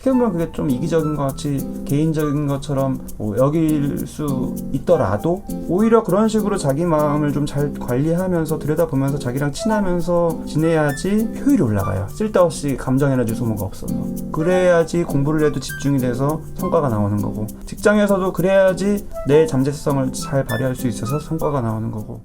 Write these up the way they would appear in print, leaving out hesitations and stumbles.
어떻게 보면 그게 좀 이기적인 것 같이 개인적인 것처럼 여길 수 있더라도 오히려 그런 식으로 자기 마음을 좀 잘 관리하면서 들여다보면서 자기랑 친하면서 지내야지 효율이 올라가요. 쓸데없이 감정 에너지 소모가 없어서. 그래야지 공부를 해도 집중이 돼서 성과가 나오는 거고, 직장에서도 그래야지 내 잠재성을 잘 발휘할 수 있어서 성과가 나오는 거고.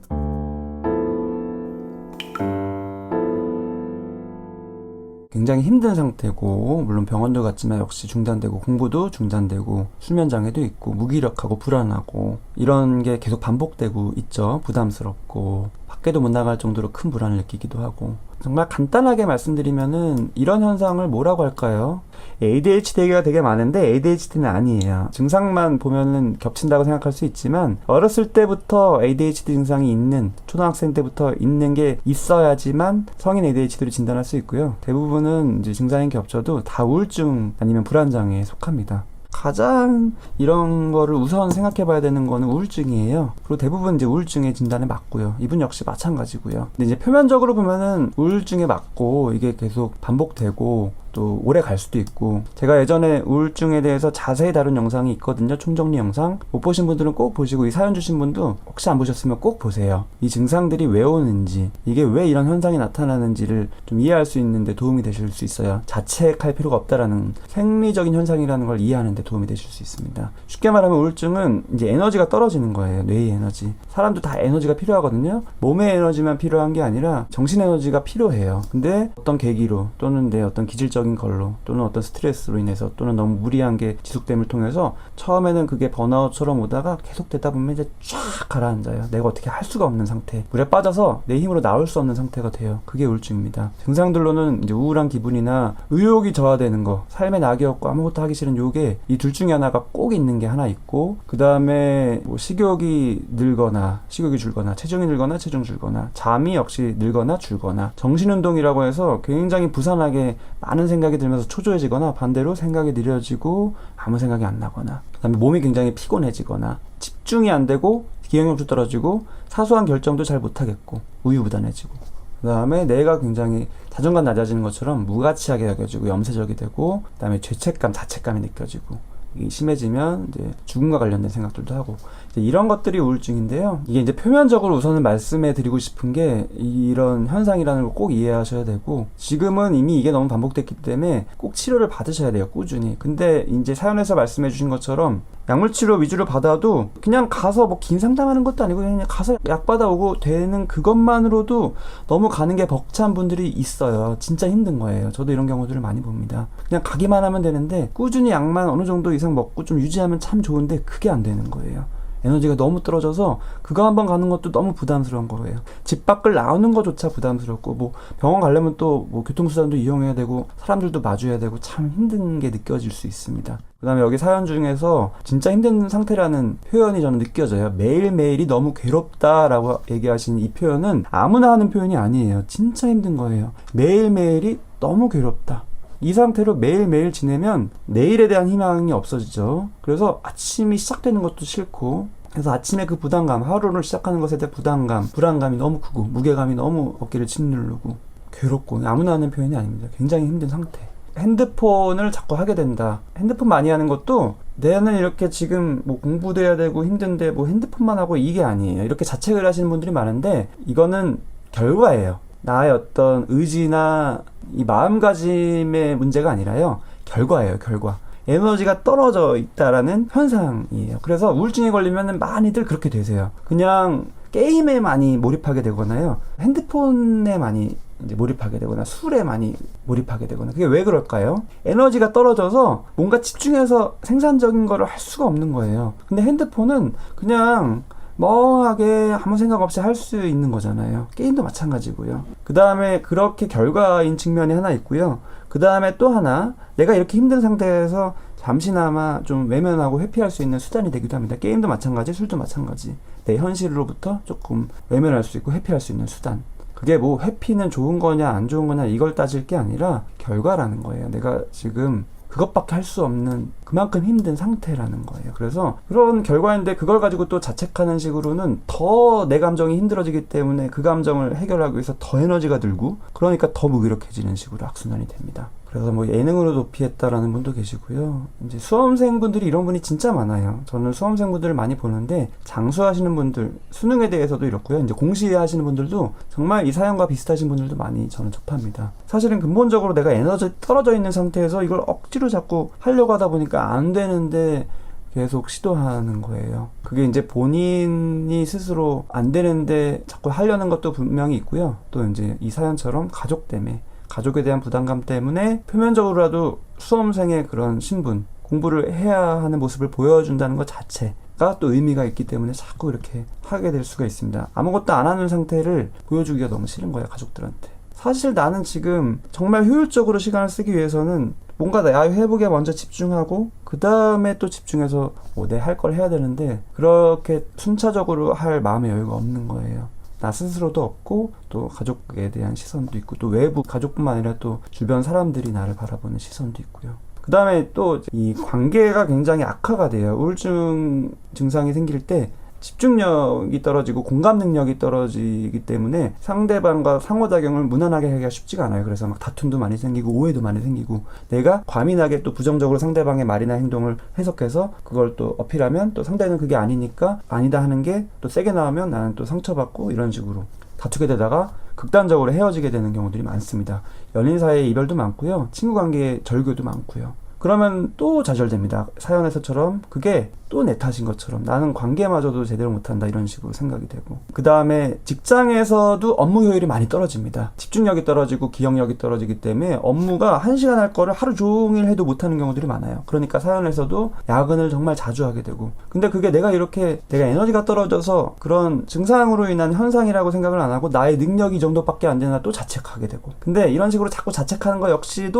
굉장히 힘든 상태고, 물론 병원도 갔지만 역시 중단되고, 공부도 중단되고, 수면장애도 있고, 무기력하고 불안하고, 이런 게 계속 반복되고 있죠. 부담스럽고, 밖에도 못 나갈 정도로 큰 불안을 느끼기도 하고. 정말 간단하게 말씀드리면은 이런 현상을 뭐라고 할까요? ADHD가 되게 많은데 ADHD는 아니에요. 증상만 보면은 겹친다고 생각할 수 있지만, 어렸을 때부터 ADHD 증상이 있는, 초등학생 때부터 있는 게 있어야지만 성인 ADHD로 진단할 수 있고요. 대부분은 이제 증상이 겹쳐도 다 우울증 아니면 불안장애에 속합니다. 가장 이런 거를 우선 생각해 봐야 되는 거는 우울증이에요. 그리고 대부분 이제 우울증의 진단에 맞고요. 이분 역시 마찬가지고요. 근데 이제 표면적으로 보면은 우울증에 맞고 이게 계속 반복되고 또 오래 갈 수도 있고, 제가 예전에 우울증에 대해서 자세히 다룬 영상이 있거든요. 총정리 영상. 못 보신 분들은 꼭 보시고, 이 사연 주신 분도 혹시 안 보셨으면 꼭 보세요. 이 증상들이 왜 오는지, 이게 왜 이런 현상이 나타나는지를 좀 이해할 수 있는데 도움이 되실 수 있어요. 자책할 필요가 없다라는, 생리적인 현상이라는 걸 이해하는 데 도움이 되실 수 있습니다. 쉽게 말하면 우울증은 이제 에너지가 떨어지는 거예요. 뇌의 에너지. 사람도 다 에너지가 필요하거든요. 몸의 에너지만 필요한 게 아니라 정신 에너지가 필요해요. 근데 어떤 계기로, 또는 내 어떤 기질적인 걸로, 또는 어떤 스트레스로 인해서, 또는 너무 무리한 게 지속됨을 통해서 처음에는 그게 번아웃처럼 오다가 계속되다 보면 이제 쫙 가라앉아요. 내가 어떻게 할 수가 없는 상태, 물에 빠져서 내 힘으로 나올 수 없는 상태가 돼요. 그게 우울증입니다. 증상들로는 이제 우울한 기분이나 의욕이 저하되는 거, 삶에 낙이 없고 아무것도 하기 싫은 요게, 이 둘 중에 하나가 꼭 있는 게 하나 있고, 그 다음에 뭐 식욕이 늘거나, 식욕이 줄거나, 체중이 늘거나, 체중 줄거나, 잠이 역시 늘거나 줄거나, 정신운동이라고 해서 굉장히 부산하게 많은 생각이 들면서 초조해지거나, 반대로 생각이 느려지고 아무 생각이 안 나거나, 그 다음에 몸이 굉장히 피곤해지거나, 집중이 안 되고 기억력도 떨어지고 사소한 결정도 잘 못하겠고 우유부단해지고, 그 다음에 내가 굉장히 자존감 낮아지는 것처럼 무가치하게 여겨지고 염세적이 되고, 그 다음에 죄책감, 자책감이 느껴지고, 이게 심해지면 이제 죽음과 관련된 생각들도 하고, 이제 이런 것들이 우울증인데요. 이게 이제 표면적으로 우선은 말씀해 드리고 싶은 게, 이런 현상이라는 걸 꼭 이해하셔야 되고, 지금은 이미 이게 너무 반복됐기 때문에 꼭 치료를 받으셔야 돼요. 꾸준히. 근데 이제 사연에서 말씀해 주신 것처럼 약물치료 위주로 받아도, 그냥 가서 뭐 긴 상담하는 것도 아니고 그냥 가서 약 받아오고 되는 그것만으로도 너무 가는 게 벅찬 분들이 있어요. 진짜 힘든 거예요. 저도 이런 경우들을 많이 봅니다. 그냥 가기만 하면 되는데, 꾸준히 약만 어느 정도 이상 먹고 좀 유지하면 참 좋은데 그게 안 되는 거예요. 에너지가 너무 떨어져서 그거 한번 가는 것도 너무 부담스러운 거예요. 집 밖을 나오는 것조차 부담스럽고, 뭐 병원 가려면 또 뭐 교통수단도 이용해야 되고 사람들도 마주해야 되고 참 힘든 게 느껴질 수 있습니다. 그 다음에 여기 사연 중에서 진짜 힘든 상태라는 표현이 저는 느껴져요. 매일매일이 너무 괴롭다라고 얘기하신 이 표현은 아무나 하는 표현이 아니에요. 진짜 힘든 거예요. 매일매일이 너무 괴롭다. 이 상태로 매일매일 지내면 내일에 대한 희망이 없어지죠. 그래서 아침이 시작되는 것도 싫고, 그래서 아침에 그 부담감, 하루를 시작하는 것에 대한 부담감, 불안감이 너무 크고, 무게감이 너무 어깨를 짓누르고, 괴롭고, 아무나 하는 표현이 아닙니다. 굉장히 힘든 상태. 핸드폰을 자꾸 하게 된다. 핸드폰 많이 하는 것도, 내는 이렇게 지금 뭐 공부도 해야 되고 힘든데 뭐 핸드폰만 하고, 이게 아니에요. 이렇게 자책을 하시는 분들이 많은데, 이거는 결과예요. 나의 어떤 의지나 이 마음가짐의 문제가 아니라요, 결과예요. 결과. 에너지가 떨어져 있다라는 현상이에요. 그래서 우울증에 걸리면 많이들 그렇게 되세요. 그냥 게임에 많이 몰입하게 되거나요, 핸드폰에 많이 이제 몰입하게 되거나, 술에 많이 몰입하게 되거나. 그게 왜 그럴까요? 에너지가 떨어져서 뭔가 집중해서 생산적인 거를 할 수가 없는 거예요. 근데 핸드폰은 그냥 멍하게 아무 생각 없이 할 수 있는 거잖아요. 게임도 마찬가지고요. 그 다음에 그렇게 결과인 측면이 하나 있고요. 그 다음에 또 하나, 내가 이렇게 힘든 상태에서 잠시나마 좀 외면하고 회피할 수 있는 수단이 되기도 합니다. 게임도 마찬가지, 술도 마찬가지. 내 현실로부터 조금 외면할 수 있고 회피할 수 있는 수단. 그게 뭐 회피는 좋은 거냐 안 좋은 거냐 이걸 따질 게 아니라 결과라는 거예요. 내가 지금 그것밖에 할 수 없는 그만큼 힘든 상태라는 거예요. 그래서 그런 결과인데, 그걸 가지고 또 자책하는 식으로는 더 내 감정이 힘들어지기 때문에 그 감정을 해결하기 위해서 더 에너지가 들고, 그러니까 더 무기력해지는 식으로 악순환이 됩니다. 그래서 뭐 예능으로 도피했다라는 분도 계시고요. 이제 수험생분들이 이런 분이 진짜 많아요. 저는 수험생분들을 많이 보는데 장수하시는 분들, 수능에 대해서도 이렇고요. 이제 공시하시는 분들도 정말 이 사연과 비슷하신 분들도 많이 저는 접합니다. 사실은 근본적으로 내가 에너지 떨어져 있는 상태에서 이걸 억지로 자꾸 하려고 하다 보니까 안 되는데 계속 시도하는 거예요. 그게 이제 본인이 스스로 안 되는데 자꾸 하려는 것도 분명히 있고요. 또 이제 이 사연처럼 가족 때문에, 가족에 대한 부담감 때문에 표면적으로라도 수험생의 그런 신분, 공부를 해야 하는 모습을 보여준다는 것 자체가 또 의미가 있기 때문에 자꾸 이렇게 하게 될 수가 있습니다. 아무것도 안 하는 상태를 보여주기가 너무 싫은 거예요, 가족들한테. 사실 나는 지금 정말 효율적으로 시간을 쓰기 위해서는 뭔가 나의 회복에 먼저 집중하고 그 다음에 또 집중해서 내 할 걸 해야 되는데 그렇게 순차적으로 할 마음의 여유가 없는 거예요. 나 스스로도 없고 또 가족에 대한 시선도 있고 또 외부 가족뿐만 아니라 또 주변 사람들이 나를 바라보는 시선도 있고요. 그 다음에 또 이 관계가 굉장히 악화가 돼요. 우울증 증상이 생길 때 집중력이 떨어지고 공감 능력이 떨어지기 때문에 상대방과 상호작용을 무난하게 하기가 쉽지가 않아요. 그래서 막 다툼도 많이 생기고 오해도 많이 생기고 내가 과민하게 또 부정적으로 상대방의 말이나 행동을 해석해서 그걸 또 어필하면 또 상대는 그게 아니니까 아니다 하는 게 또 세게 나오면 나는 또 상처받고 이런 식으로 다투게 되다가 극단적으로 헤어지게 되는 경우들이 많습니다. 연인 사이의 이별도 많고요. 친구 관계의 절교도 많고요. 그러면 또 좌절됩니다. 사연에서처럼 그게 또 내 탓인 것처럼 나는 관계마저도 제대로 못한다 이런 식으로 생각이 되고 그 다음에 직장에서도 업무 효율이 많이 떨어집니다. 집중력이 떨어지고 기억력이 떨어지기 때문에 업무가 1시간 할 거를 하루 종일 해도 못하는 경우들이 많아요. 그러니까 사연에서도 야근을 정말 자주 하게 되고 근데 그게 내가 에너지가 떨어져서 그런 증상으로 인한 현상이라고 생각을 안 하고 나의 능력이 이 정도밖에 안 되나 또 자책하게 되고 근데 이런 식으로 자꾸 자책하는 거 역시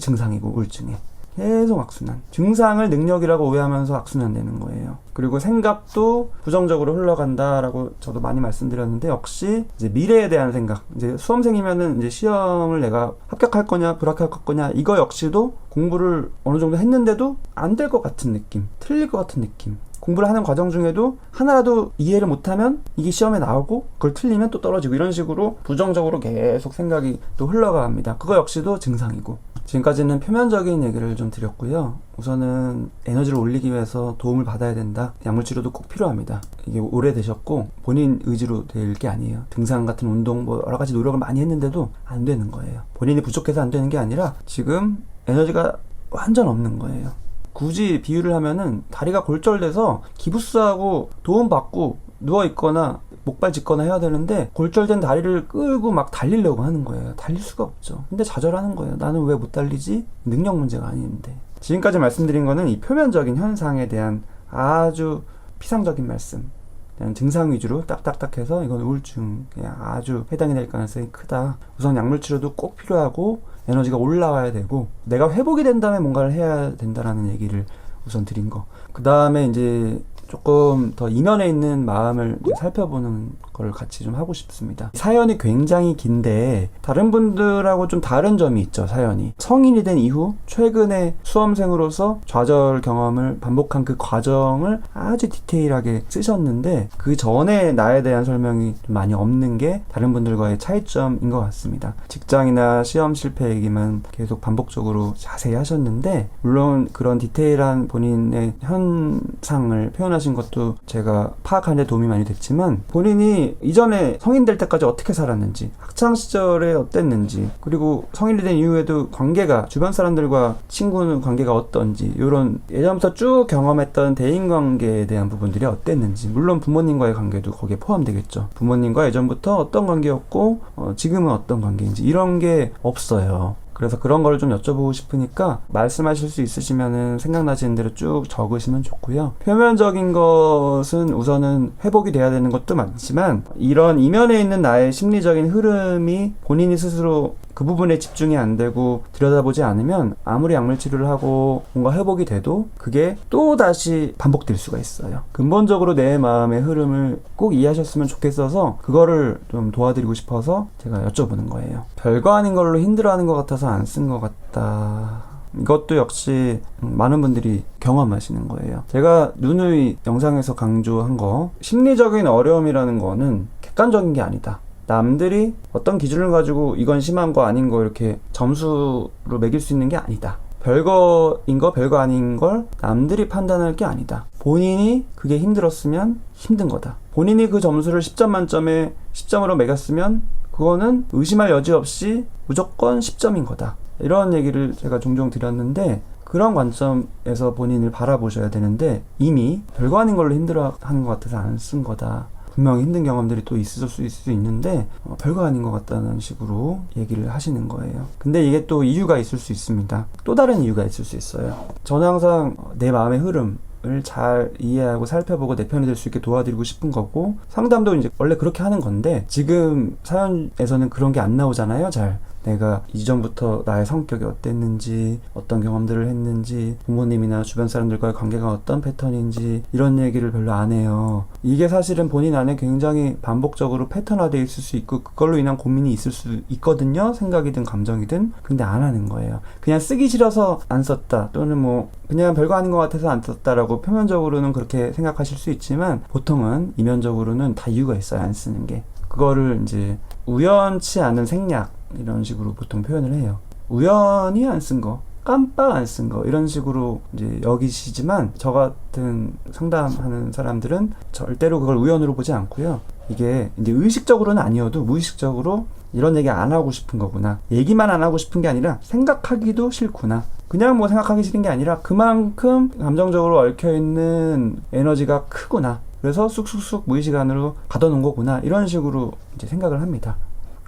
증상이고 우울증에 계속 악순환. 증상을 능력이라고 오해하면서 악순환되는 거예요. 그리고 생각도 부정적으로 흘러간다라고 저도 많이 말씀드렸는데 역시 이제 미래에 대한 생각. 이제 수험생이면은 이제 시험을 내가 합격할 거냐 불합격할 거냐 이거 역시도 공부를 어느 정도 했는데도 안 될 것 같은 느낌, 틀릴 것 같은 느낌. 공부를 하는 과정 중에도 하나라도 이해를 못하면 이게 시험에 나오고 그걸 틀리면 또 떨어지고 이런 식으로 부정적으로 계속 생각이 또 흘러갑니다. 그거 역시도 증상이고 지금까지는 표면적인 얘기를 좀 드렸고요. 우선은 에너지를 올리기 위해서 도움을 받아야 된다. 약물치료도 꼭 필요합니다. 이게 오래되셨고 본인 의지로 될 게 아니에요. 등산 같은 운동 뭐 여러 가지 노력을 많이 했는데도 안 되는 거예요. 본인이 부족해서 안 되는 게 아니라 지금 에너지가 완전 없는 거예요. 굳이 비유를 하면은 다리가 골절돼서 기부스하고 도움받고 누워있거나 목발 짚거나 해야 되는데 골절된 다리를 끌고 막 달리려고 하는 거예요. 달릴 수가 없죠. 근데 좌절하는 거예요. 나는 왜 못 달리지? 능력 문제가 아닌데. 지금까지 말씀드린 거는 이 표면적인 현상에 대한 아주 피상적인 말씀. 그냥 증상 위주로 딱딱딱 해서 이건 우울증에 아주 해당이 될 가능성이 크다. 우선 약물 치료도 꼭 필요하고 에너지가 올라와야 되고 내가 회복이 된 다음에 뭔가를 해야 된다라는 얘기를 우선 드린 거. 그 다음에 이제 조금 더 이면에 있는 마음을 살펴보는 걸 같이 좀 하고 싶습니다. 사연이 굉장히 긴데 다른 분들하고 좀 다른 점이 있죠. 사연이 성인이 된 이후 최근에 수험생으로서 좌절 경험을 반복한 그 과정을 아주 디테일하게 쓰셨는데 그 전에 나에 대한 설명이 좀 많이 없는 게 다른 분들과의 차이점인 것 같습니다. 직장이나 시험 실패 얘기만 계속 반복적으로 자세히 하셨는데 물론 그런 디테일한 본인의 현상을 표현하신 것도 제가 파악하는 데 도움이 많이 됐지만 본인이 이전에 성인 될 때까지 어떻게 살았는지 학창 시절에 어땠는지 그리고 성인이 된 이후에도 관계가 주변 사람들과 친구는 관계가 어떤지 이런 예전부터 쭉 경험했던 대인관계에 대한 부분들이 어땠는지 물론 부모님과의 관계도 거기에 포함되겠죠. 부모님과 예전부터 어떤 관계였고 지금은 어떤 관계인지 이런 게 없어요. 그래서 그런 걸 좀 여쭤보고 싶으니까 말씀하실 수 있으시면은 생각나시는 대로 쭉 적으시면 좋고요. 표면적인 것은 우선은 회복이 돼야 되는 것도 많지만 이런 이면에 있는 나의 심리적인 흐름이 본인이 스스로 그 부분에 집중이 안 되고 들여다보지 않으면 아무리 약물 치료를 하고 뭔가 회복이 돼도 그게 또 다시 반복될 수가 있어요. 근본적으로 내 마음의 흐름을 꼭 이해하셨으면 좋겠어서 그거를 좀 도와드리고 싶어서 제가 여쭤보는 거예요. 별거 아닌 걸로 힘들어하는 것 같아서 안 쓴 것 같다. 이것도 역시 많은 분들이 경험하시는 거예요. 제가 누누이 영상에서 강조한 거 심리적인 어려움이라는 거는 객관적인 게 아니다. 남들이 어떤 기준을 가지고 이건 심한 거 아닌 거 이렇게 점수로 매길 수 있는 게 아니다. 별거인 거 별거 아닌 걸 남들이 판단할 게 아니다. 본인이 그게 힘들었으면 힘든 거다. 본인이 그 점수를 10점 만점에 10점으로 매겼으면 그거는 의심할 여지 없이 무조건 10점인 거다. 이런 얘기를 제가 종종 드렸는데, 그런 관점에서 본인을 바라보셔야 되는데 이미 별거 아닌 걸로 힘들어하는 것 같아서 안 쓴 거다. 분명히 힘든 경험들이 또 있을 수 있는데 별거 아닌 것 같다는 식으로 얘기를 하시는 거예요. 근데 이게 또 이유가 있을 수 있습니다. 또 다른 이유가 있을 수 있어요. 저는 항상 내 마음의 흐름을 잘 이해하고 살펴보고 내 편이 될 수 있게 도와드리고 싶은 거고, 상담도 이제 원래 그렇게 하는 건데 지금 사연에서는 그런 게 안 나오잖아요. 잘 내가 이전부터 나의 성격이 어땠는지, 어떤 경험들을 했는지, 부모님이나 주변 사람들과의 관계가 어떤 패턴인지 이런 얘기를 별로 안 해요. 이게 사실은 본인 안에 굉장히 반복적으로 패턴화되어 있을 수 있고 그걸로 인한 고민이 있을 수 있거든요. 생각이든 감정이든. 근데 안 하는 거예요. 그냥 쓰기 싫어서 안 썼다, 또는 뭐 그냥 별거 아닌 것 같아서 안 썼다라고 표면적으로는 그렇게 생각하실 수 있지만 보통은 이면적으로는 다 이유가 있어요. 안 쓰는 게. 그거를 이제 우연치 않은 생략 이런 식으로 보통 표현을 해요. 우연히 안 쓴 거, 깜빡 안 쓴 거, 이런 식으로 이제 여기시지만 저 같은 상담하는 사람들은 절대로 그걸 우연으로 보지 않고요. 이게 이제 의식적으로는 아니어도 무의식적으로 이런 얘기 안 하고 싶은 거구나, 얘기만 안 하고 싶은 게 아니라 생각하기도 싫구나, 그냥 뭐 생각하기 싫은 게 아니라 그만큼 감정적으로 얽혀있는 에너지가 크구나, 그래서 쑥쑥쑥 무의식 안으로 가둬놓은 거구나, 이런 식으로 이제 생각을 합니다.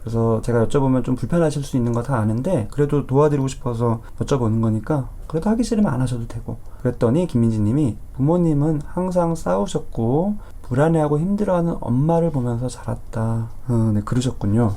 그래서 제가 여쭤보면 좀 불편하실 수 있는 거 다 아는데 그래도 도와드리고 싶어서 여쭤보는 거니까 그래도 하기 싫으면 안 하셔도 되고. 그랬더니 김민지 님이 부모님은 항상 싸우셨고 불안해하고 힘들어하는 엄마를 보면서 자랐다. 네, 그러셨군요.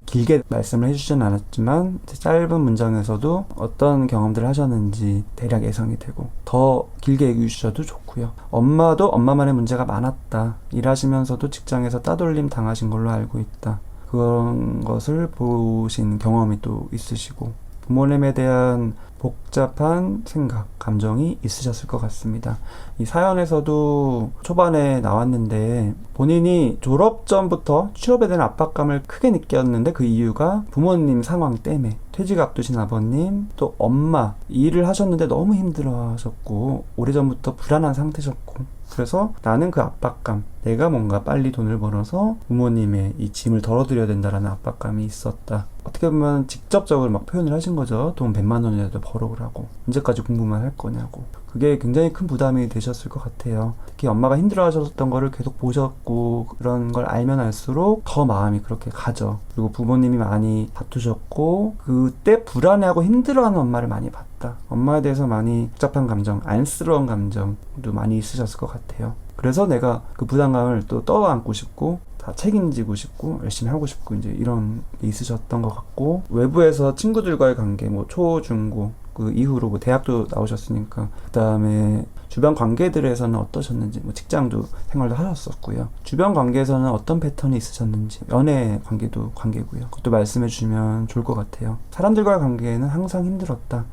길게 말씀을 해주지는 않았지만 짧은 문장에서도 어떤 경험들을 하셨는지 대략 예상이 되고, 더 길게 얘기해 주셔도 좋고요. 엄마도 엄마만의 문제가 많았다. 일하시면서도 직장에서 따돌림 당하신 걸로 알고 있다. 그런 것을 보신 경험이 또 있으시고 부모님에 대한 복잡한 생각, 감정이 있으셨을 것 같습니다. 이 사연에서도 초반에 나왔는데 본인이 졸업 전부터 취업에 대한 압박감을 크게 느꼈는데 그 이유가 부모님 상황 때문에, 퇴직 앞두신 아버님, 또 엄마, 일을 하셨는데 너무 힘들어 하셨고 오래전부터 불안한 상태셨고, 그래서 나는 그 압박감, 내가 뭔가 빨리 돈을 벌어서 부모님의 이 짐을 덜어드려야 된다라는 압박감이 있었다. 어떻게 보면 직접적으로 막 표현을 하신 거죠. 돈 100만 원이라도 벌어오라고. 언제까지 공부만 할 거냐고. 그게 굉장히 큰 부담이 되셨을 것 같아요. 특히 엄마가 힘들어하셨던 거를 계속 보셨고 그런 걸 알면 알수록 더 마음이 그렇게 가죠. 그리고 부모님이 많이 다투셨고 그때 불안해하고 힘들어하는 엄마를 많이 봤다. 엄마에 대해서 많이 복잡한 감정, 안쓰러운 감정도 많이 있으셨을 것 같아요. 그래서 내가 그 부담감을 또 떠안고 싶고 다 책임지고 싶고 열심히 하고 싶고 이제 이런 게 있으셨던 것 같고, 외부에서 친구들과의 관계, 뭐 초, 중, 고 그 이후로 뭐 대학도 나오셨으니까 그 다음에 주변 관계들에서는 어떠셨는지, 뭐 직장도 생활도 하셨었고요. 주변 관계에서는 어떤 패턴이 있으셨는지, 연애 관계도 관계고요. 그것도 말씀해 주시면 좋을 것 같아요. 사람들과의 관계는 항상 힘들었다.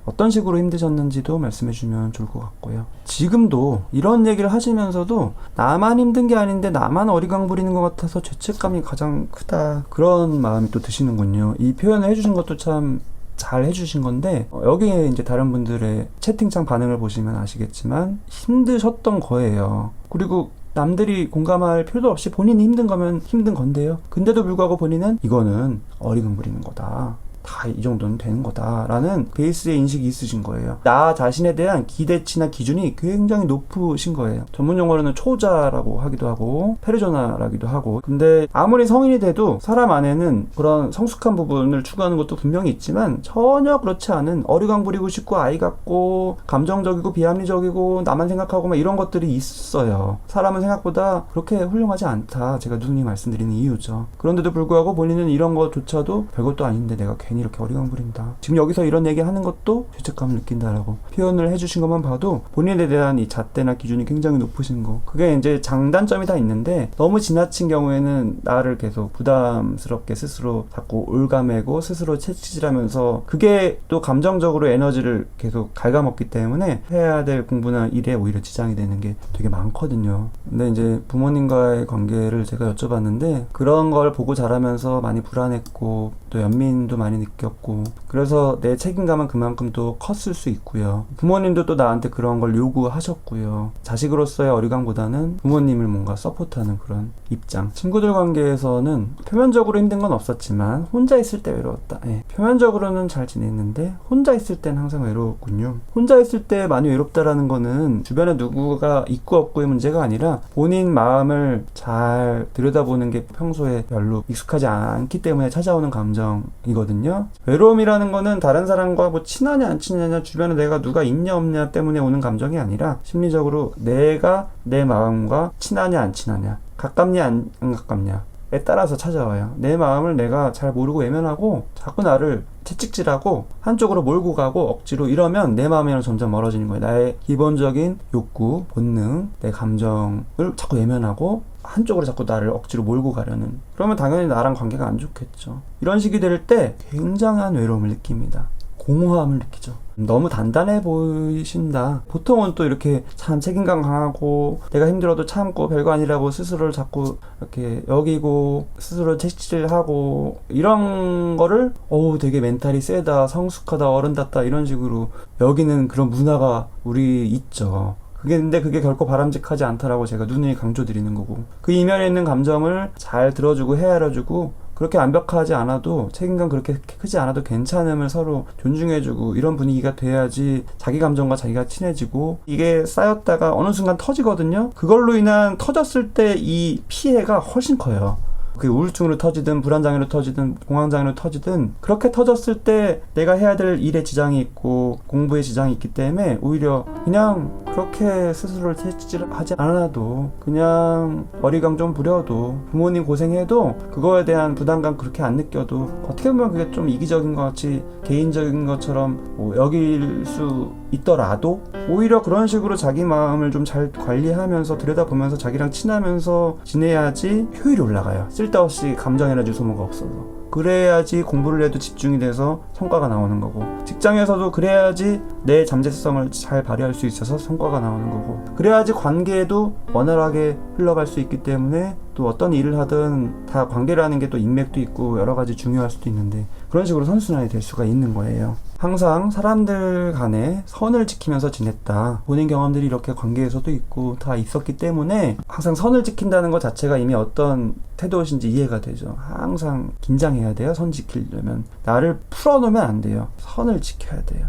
어떤 식으로 힘드셨는지도 말씀해 주면 좋을 것 같고요. 지금도 이런 얘기를 하시면서도 나만 힘든 게 아닌데 나만 어리광 부리는 것 같아서 죄책감이 가장 크다, 그런 마음이 또 드시는군요. 이 표현을 해주신 것도 참 잘 해주신 건데 여기에 이제 다른 분들의 채팅창 반응을 보시면 아시겠지만 힘드셨던 거예요. 그리고 남들이 공감할 필요도 없이 본인이 힘든 거면 힘든 건데요. 근데도 불구하고 본인은 이거는 어리광 부리는 거다, 다 이 정도는 되는 거다라는 베이스의 인식이 있으신 거예요. 나 자신에 대한 기대치나 기준이 굉장히 높으신 거예요. 전문 용어로는 초자라고 하기도 하고 페르소나라기도 하고. 근데 아무리 성인이 돼도 사람 안에는 그런 성숙한 부분을 추구하는 것도 분명히 있지만 전혀 그렇지 않은 어리광 부리고 싶고 아이 같고 감정적이고 비합리적이고 나만 생각하고 막 이런 것들이 있어요. 사람은 생각보다 그렇게 훌륭하지 않다, 제가 누누이 말씀드리는 이유죠. 그런데도 불구하고 본인은 이런 것조차도 별것도 아닌데 내가 괜히 괜히 이렇게 어리광 부린다. 지금 여기서 이런 얘기 하는 것도 죄책감을 느낀다라고 표현을 해주신 것만 봐도 본인에 대한 이 잣대나 기준이 굉장히 높으신 거. 그게 이제 장단점이 다 있는데 너무 지나친 경우에는 나를 계속 부담스럽게 스스로 자꾸 올가매고 스스로 채찍질하면서 그게 또 감정적으로 에너지를 계속 갉아먹기 때문에 해야 될 공부나 일에 오히려 지장이 되는 게 되게 많거든요. 근데 이제 부모님과의 관계를 제가 여쭤봤는데 그런 걸 보고 자라면서 많이 불안했고 또 연민도 많이 느꼈고 그래서 내 책임감은 그만큼 또 컸을 수 있고요. 부모님도 또 나한테 그런 걸 요구하셨고요. 자식으로서의 어리광보다는 부모님을 뭔가 서포트하는 그런 입장. 친구들 관계에서는 표면적으로 힘든 건 없었지만 혼자 있을 때 외로웠다. 예. 표면적으로는 잘 지냈는데 혼자 있을 때는 항상 외로웠군요. 혼자 있을 때 많이 외롭다라는 거는 주변에 누구가 있고 없고의 문제가 아니라 본인 마음을 잘 들여다보는 게 평소에 별로 익숙하지 않기 때문에 찾아오는 감정이거든요. 외로움이라는 거는 다른 사람과 뭐 친하냐 안 친하냐 주변에 내가 누가 있냐 없냐 때문에 오는 감정이 아니라 심리적으로 내가 내 마음과 친하냐 안 친하냐 가깝냐 안 가깝냐에 따라서 찾아와요. 내 마음을 내가 잘 모르고 외면하고 자꾸 나를 채찍질하고 한쪽으로 몰고 가고 억지로 이러면 내 마음이랑 점점 멀어지는 거예요. 나의 기본적인 욕구, 본능, 내 감정을 자꾸 외면하고 한쪽으로 자꾸 나를 억지로 몰고 가려는. 그러면 당연히 나랑 관계가 안 좋겠죠. 이런 식이 될 때 굉장한 외로움을 느낍니다. 공허함을 느끼죠. 너무 단단해 보이신다. 보통은 또 이렇게 참 책임감 강하고 내가 힘들어도 참고 별거 아니라고 스스로를 자꾸 이렇게 여기고 스스로 채찍질하고 이런 거를 되게 멘탈이 세다, 성숙하다, 어른답다 이런 식으로 여기는 그런 문화가 우리 있죠. 근데 그게 결코 바람직하지 않다라고 제가 누누이 강조드리는 거고 그 이면에 있는 감정을 잘 들어주고 헤아려주고 그렇게 완벽하지 않아도 책임감 그렇게 크지 않아도 괜찮음을 서로 존중해주고 이런 분위기가 돼야지 자기 감정과 자기가 친해지고 이게 쌓였다가 어느 순간 터지거든요. 그걸로 인한 터졌을 때 이 피해가 훨씬 커요. 그게 우울증으로 터지든 불안장애로 터지든 공황장애로 터지든 그렇게 터졌을 때 내가 해야 될 일에 지장이 있고 공부에 지장이 있기 때문에 오히려 그냥 그렇게 스스로를 채찍질하지 않아도 그냥 어리광 좀 부려도 부모님 고생해도 그거에 대한 부담감 그렇게 안 느껴도 어떻게 보면 그게 좀 이기적인 것 같이 개인적인 것처럼 여길 수 있더라도 오히려 그런 식으로 자기 마음을 좀 잘 관리하면서 들여다보면서 자기랑 친하면서 지내야지 효율이 올라가요. 쓸데없이 감정 에너지 소모가 없어서. 그래야지 공부를 해도 집중이 돼서 성과가 나오는 거고 직장에서도 그래야지 내 잠재성을 잘 발휘할 수 있어서 성과가 나오는 거고 그래야지 관계에도 원활하게 흘러갈 수 있기 때문에 또 어떤 일을 하든 다 관계라는 게 또 인맥도 있고 여러 가지 중요할 수도 있는데 그런 식으로 선순환이 될 수가 있는 거예요. 항상 사람들 간에 선을 지키면서 지냈다. 본인 경험들이 이렇게 관계에서도 있고 다 있었기 때문에 항상 선을 지킨다는 것 자체가 이미 어떤 태도신지 이해가 되죠. 항상 긴장해야 돼요. 선 지키려면. 나를 풀어놓으면 안 돼요. 선을 지켜야 돼요.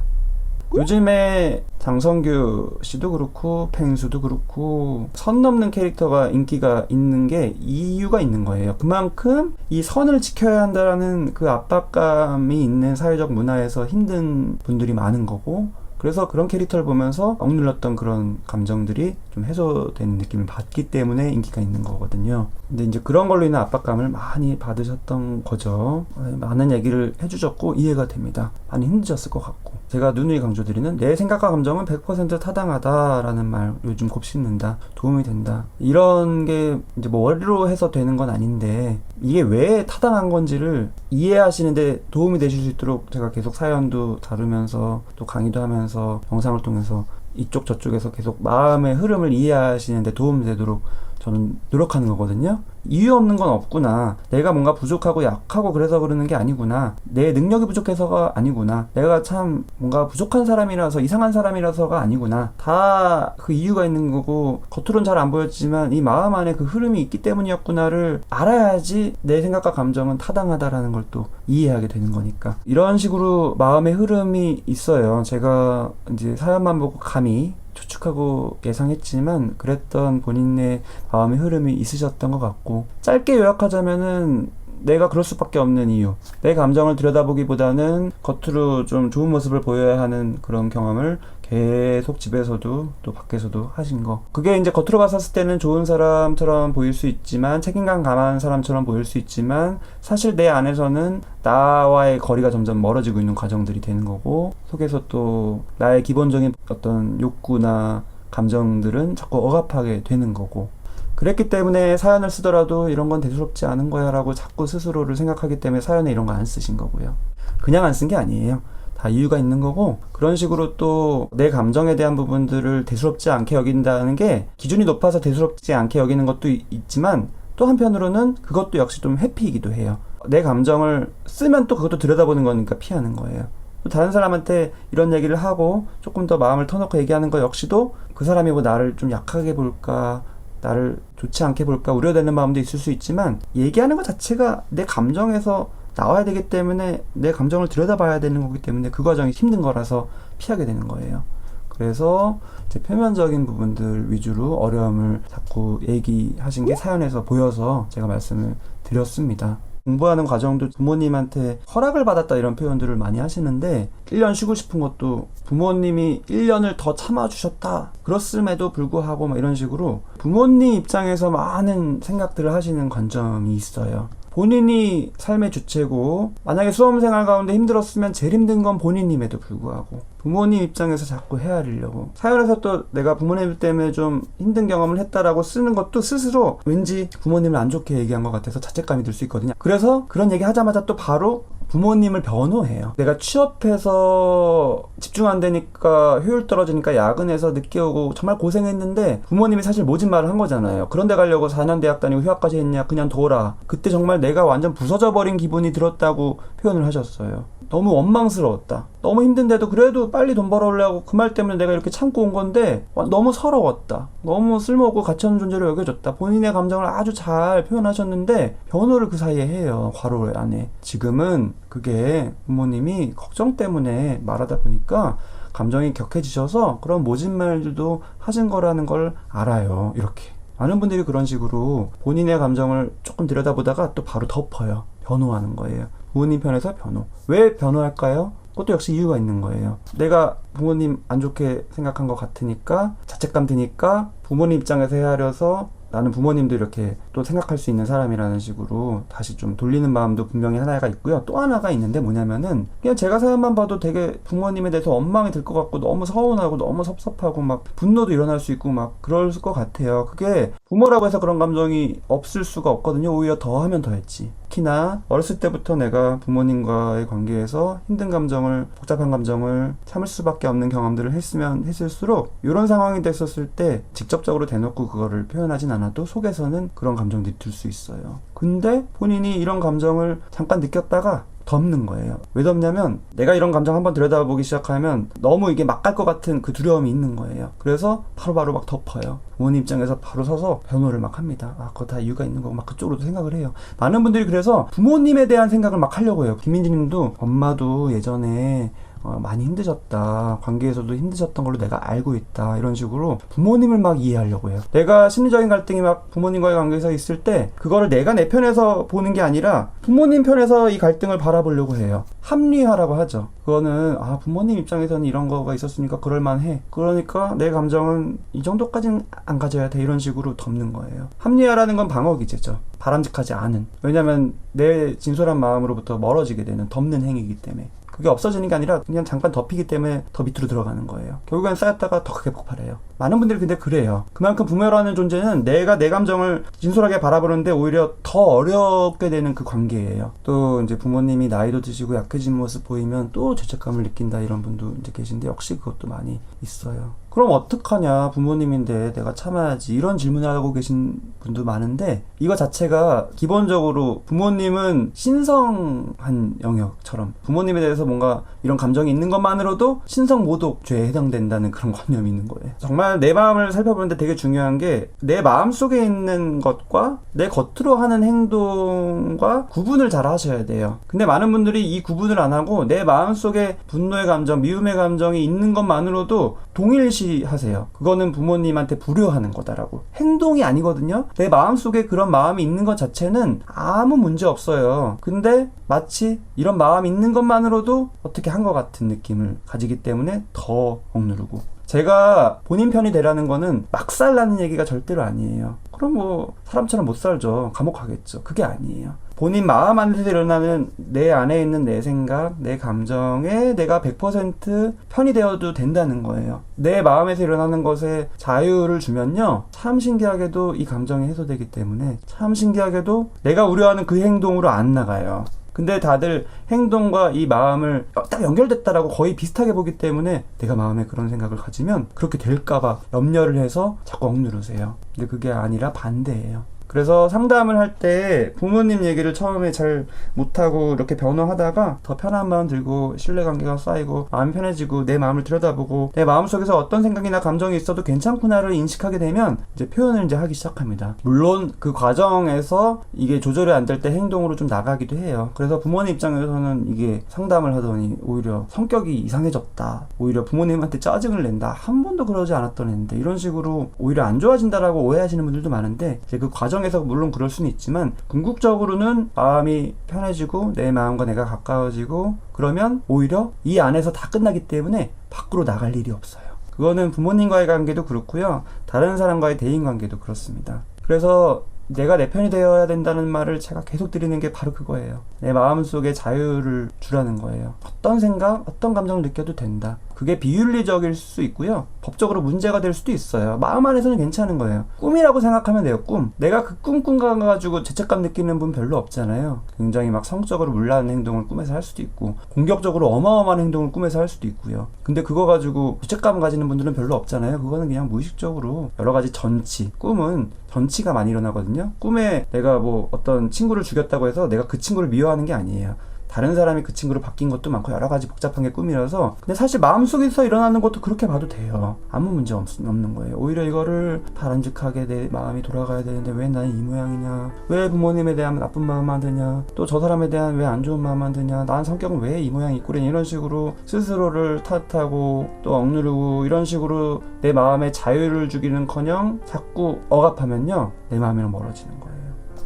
요즘에 장성규 씨도 그렇고 펭수도 그렇고 선 넘는 캐릭터가 인기가 있는 게 이유가 있는 거예요. 그만큼 이 선을 지켜야 한다는 그 압박감이 있는 사회적 문화에서 힘든 분들이 많은 거고 그래서 그런 캐릭터를 보면서 억눌렀던 그런 감정들이 좀 해소되는 느낌을 받기 때문에 인기가 있는 거거든요. 근데 이제 그런 걸로 인한 압박감을 많이 받으셨던 거죠. 많은 얘기를 해주셨고 이해가 됩니다. 많이 힘드셨을 것 같고 제가 누누이 강조드리는 내 생각과 감정은 100% 타당하다라는 말 요즘 곱씹는다. 도움이 된다. 이런 게 이제 뭐 원리로 해서 되는 건 아닌데 이게 왜 타당한 건지를 이해하시는데 도움이 되실 수 있도록 제가 계속 사연도 다루면서 또 강의도 하면서 영상을 통해서 이쪽 저쪽에서 계속 마음의 흐름을 이해하시는데 도움이 되도록 저는 노력하는 거거든요. 이유 없는 건 없구나. 내가 뭔가 부족하고 약하고 그래서 그러는 게 아니구나. 내 능력이 부족해서가 아니구나. 내가 참 뭔가 부족한 사람이라서 이상한 사람이라서가 아니구나. 다 그 이유가 있는 거고 겉으로는 잘 안 보였지만 이 마음 안에 그 흐름이 있기 때문이었구나를 알아야지 내 생각과 감정은 타당하다라는 걸 또 이해하게 되는 거니까. 이런 식으로 마음의 흐름이 있어요. 제가 이제 사연만 보고 감히 추측하고 예상했지만 그랬던 본인의 마음의 흐름이 있으셨던 것 같고 짧게 요약하자면은 내가 그럴 수밖에 없는 이유. 내 감정을 들여다보기보다는 겉으로 좀 좋은 모습을 보여야 하는 그런 경험을 계속 집에서도 또 밖에서도 하신 거. 그게 이제 겉으로 봤었을 때는 좋은 사람처럼 보일 수 있지만, 책임감 강한 사람처럼 보일 수 있지만, 사실 내 안에서는 나와의 거리가 점점 멀어지고 있는 과정들이 되는 거고, 속에서 또 나의 기본적인 어떤 욕구나 감정들은 자꾸 억압하게 되는 거고, 그랬기 때문에 사연을 쓰더라도 이런 건 대수롭지 않은 거야 라고 자꾸 스스로를 생각하기 때문에 사연에 이런 거 안 쓰신 거고요. 그냥 안 쓴 게 아니에요. 다 이유가 있는 거고, 그런 식으로 또 내 감정에 대한 부분들을 대수롭지 않게 여긴다는 게 기준이 높아서 대수롭지 않게 여기는 것도 있지만, 또 한편으로는 그것도 역시 좀 회피이기도 해요. 내 감정을 쓰면 또 그것도 들여다보는 거니까 피하는 거예요. 또 다른 사람한테 이런 얘기를 하고 조금 더 마음을 터놓고 얘기하는 거 역시도 그 사람이 뭐 나를 좀 약하게 볼까, 나를 좋지 않게 볼까 우려되는 마음도 있을 수 있지만, 얘기하는 것 자체가 내 감정에서 나와야 되기 때문에, 내 감정을 들여다봐야 되는 거기 때문에 그 과정이 힘든 거라서 피하게 되는 거예요. 그래서 이제 표면적인 부분들 위주로 어려움을 자꾸 얘기하신 게 사연에서 보여서 제가 말씀을 드렸습니다. 공부하는 과정도 부모님한테 허락을 받았다 이런 표현들을 많이 하시는데, 1년 쉬고 싶은 것도 부모님이 1년을 더 참아주셨다, 그렇음에도 불구하고 막 이런 식으로 부모님 입장에서 많은 생각들을 하시는 관점이 있어요. 본인이 삶의 주체고, 만약에 수험생활 가운데 힘들었으면 제일 힘든 건 본인임에도 불구하고 부모님 입장에서 자꾸 헤아리려고, 사연에서 또 내가 부모님 때문에 좀 힘든 경험을 했다라고 쓰는 것도 스스로 왠지 부모님을 안 좋게 얘기한 것 같아서 자책감이 들 수 있거든요. 그래서 그런 얘기 하자마자 또 바로 부모님을 변호해요. 내가 취업해서 집중 안 되니까, 효율 떨어지니까 야근해서 늦게 오고 정말 고생했는데 부모님이 사실 모진 말을 한 거잖아요. 그런데 가려고 4년 대학 다니고 휴학까지 했냐, 그냥 둬라. 그때 정말 내가 완전 부서져 버린 기분이 들었다고 표현을 하셨어요. 너무 원망스러웠다. 너무 힘든데도 그래도 빨리 돈 벌어오려고 그 말 때문에 내가 이렇게 참고 온 건데 너무 서러웠다. 너무 쓸모없고 가치없는 존재로 여겨졌다. 본인의 감정을 아주 잘 표현하셨는데 변호를 그 사이에 해요. 괄호 안에. 지금은 그게 부모님이 걱정 때문에 말하다 보니까 감정이 격해지셔서 그런 모진 말들도 하신 거라는 걸 알아요. 이렇게. 많은 분들이 그런 식으로 본인의 감정을 조금 들여다보다가 또 바로 덮어요. 변호하는 거예요. 부모님 편에서 변호. 왜 변호할까요? 그것도 역시 이유가 있는 거예요. 내가 부모님 안 좋게 생각한 것 같으니까, 자책감 드니까 부모님 입장에서 헤아려서 나는 부모님도 이렇게 또 생각할 수 있는 사람이라는 식으로 다시 좀 돌리는 마음도 분명히 하나가 있고요. 또 하나가 있는데 뭐냐면은, 그냥 제가 사연만 봐도 되게 부모님에 대해서 원망이 들 것 같고 너무 서운하고 너무 섭섭하고 막 분노도 일어날 수 있고 막 그럴 것 같아요. 그게 부모라고 해서 그런 감정이 없을 수가 없거든요. 오히려 더 하면 더 했지. 특히나 어렸을 때부터 내가 부모님과의 관계에서 힘든 감정을, 복잡한 감정을 참을 수밖에 없는 경험들을 했으면 했을수록 이런 상황이 됐었을 때 직접적으로 대놓고 그거를 표현하진 않아도 속에서는 그런 감정들이 들 수 있어요. 근데 본인이 이런 감정을 잠깐 느꼈다가 덮는 거예요. 왜 덮냐면, 내가 이런 감정 한번 들여다보기 시작하면 너무 이게 막 갈 것 같은 그 두려움이 있는 거예요. 그래서 바로바로 막 덮어요. 부모님 입장에서 바로 서서 변호를 막 합니다. 아, 그거 다 이유가 있는 거고 막 그쪽으로도 생각을 해요. 많은 분들이 그래서 부모님에 대한 생각을 막 하려고 해요. 김민지 님도 엄마도 예전에 많이 힘드셨다, 관계에서도 힘드셨던 걸로 내가 알고 있다, 이런 식으로 부모님을 막 이해하려고 해요. 내가 심리적인 갈등이 막 부모님과의 관계에서 있을 때 그거를 내가 내 편에서 보는 게 아니라 부모님 편에서 이 갈등을 바라보려고 해요. 합리화라고 하죠. 그거는 부모님 입장에서는 이런 거가 있었으니까 그럴만해, 그러니까 내 감정은 이 정도까지는 안 가져야 돼, 이런 식으로 덮는 거예요. 합리화라는 건 방어 기제죠. 바람직하지 않은. 왜냐면 내 진솔한 마음으로부터 멀어지게 되는 덮는 행위이기 때문에. 그게 없어지는 게 아니라 그냥 잠깐 덮이기 때문에 더 밑으로 들어가는 거예요. 결국엔 쌓였다가 더 크게 폭발해요. 많은 분들이 근데 그래요. 그만큼 부모라는 존재는 내가 내 감정을 진솔하게 바라보는데 오히려 더 어렵게 되는 그 관계예요. 또 이제 부모님이 나이도 드시고 약해진 모습 보이면 또 죄책감을 느낀다, 이런 분도 이제 계신데 역시 그것도 많이 있어요. 그럼 어떡하냐, 부모님인데 내가 참아야지, 이런 질문을 하고 계신 분도 많은데, 이거 자체가 기본적으로 부모님은 신성한 영역처럼 부모님에 대해서 뭔가 이런 감정이 있는 것만으로도 신성모독죄에 해당된다는 그런 관념이 있는 거예요. 정말 일단 내 마음을 살펴보는데 되게 중요한 게 내 마음 속에 있는 것과 내 겉으로 하는 행동과 구분을 잘 하셔야 돼요. 근데 많은 분들이 이 구분을 안 하고 내 마음 속에 분노의 감정, 미움의 감정이 있는 것만으로도 동일시하세요. 그거는 부모님한테 불효하는 거다라고. 행동이 아니거든요. 내 마음 속에 그런 마음이 있는 것 자체는 아무 문제 없어요. 근데 마치 이런 마음이 있는 것만으로도 어떻게 한 것 같은 느낌을 가지기 때문에 더 억누르고. 제가 본인 편이 되라는 거는 막 살라는 얘기가 절대로 아니에요. 그럼 뭐 사람처럼 못 살죠. 감옥 가겠죠. 그게 아니에요. 본인 마음 안에서 일어나는 내 안에 있는 내 생각, 내 감정에 내가 100% 편이 되어도 된다는 거예요. 내 마음에서 일어나는 것에 자유를 주면요. 참 신기하게도 이 감정이 해소되기 때문에 참 신기하게도 내가 우려하는 그 행동으로 안 나가요. 근데 다들 행동과 이 마음을 딱 연결됐다라고 거의 비슷하게 보기 때문에 내가 마음에 그런 생각을 가지면 그렇게 될까봐 염려를 해서 자꾸 억누르세요. 근데 그게 아니라 반대예요. 그래서 상담을 할 때 부모님 얘기를 처음에 잘 못하고 이렇게 변호하다가 더 편한 마음 들고 신뢰관계가 쌓이고 마음이 편해지고 내 마음을 들여다보고 내 마음속에서 어떤 생각이나 감정이 있어도 괜찮구나를 인식하게 되면 이제 표현을 이제 하기 시작합니다. 물론 그 과정에서 이게 조절이 안 될 때 행동으로 좀 나가기도 해요. 그래서 부모님 입장에서는 이게 상담을 하더니 오히려 성격이 이상해졌다, 오히려 부모님한테 짜증을 낸다, 한 번도 그러지 않았던 애인데 이런 식으로 오히려 안 좋아진다라고 오해하시는 분들도 많은데 이제 그 과정에서 물론 그럴 수는 있지만 궁극적으로는 마음이 편해지고 내 마음과 내가 가까워지고 그러면 오히려 이 안에서 다 끝나기 때문에 밖으로 나갈 일이 없어요. 그거는 부모님과의 관계도 그렇고요. 다른 사람과의 대인관계도 그렇습니다. 그래서 내가 내 편이 되어야 된다는 말을 제가 계속 드리는 게 바로 그거예요. 내 마음속에 자유를 주라는 거예요. 어떤 생각, 어떤 감정을 느껴도 된다. 그게 비윤리적일 수 있고요. 법적으로 문제가 될 수도 있어요. 마음 안에서는 괜찮은 거예요. 꿈이라고 생각하면 돼요. 꿈. 내가 그 꿈 가지고 죄책감 느끼는 분 별로 없잖아요. 굉장히 막 성적으로 문란한 행동을 꿈에서 할 수도 있고 공격적으로 어마어마한 행동을 꿈에서 할 수도 있고요. 근데 그거 가지고 죄책감 가지는 분들은 별로 없잖아요. 그거는 그냥 무의식적으로 여러 가지 전치. 꿈은 전치가 많이 일어나거든요. 꿈에 내가 뭐 어떤 친구를 죽였다고 해서 내가 그 친구를 미워하는 게 아니에요. 다른 사람이 그 친구로 바뀐 것도 많고 여러 가지 복잡한 게 꿈이라서 근데 사실 마음속에서 일어나는 것도 그렇게 봐도 돼요. 아무 문제 없는 거예요. 오히려 이거를 바람직하게 내 마음이 돌아가야 되는데 왜 나는 이 모양이냐, 왜 부모님에 대한 나쁜 마음 안 드냐, 또 저 사람에 대한 왜 안 좋은 마음 안 드냐, 난 성격은 왜 이 모양 이 꼴이냐, 이런 식으로 스스로를 탓하고 또 억누르고 이런 식으로 내 마음에 자유를 주기는커녕 자꾸 억압하면요 내 마음이랑 멀어지는 거예요.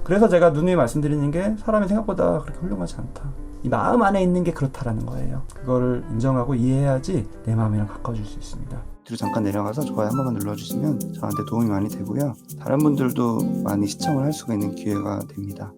그래서 제가 누누이 말씀드리는 게 사람이 생각보다 그렇게 훌륭하지 않다. 이 마음 안에 있는 게 그렇다라는 거예요. 그거를 인정하고 이해해야지 내 마음이랑 가까워질 수 있습니다. 뒤로 잠깐 내려가서 좋아요 한 번만 눌러주시면 저한테 도움이 많이 되고요. 다른 분들도 많이 시청을 할 수가 있는 기회가 됩니다.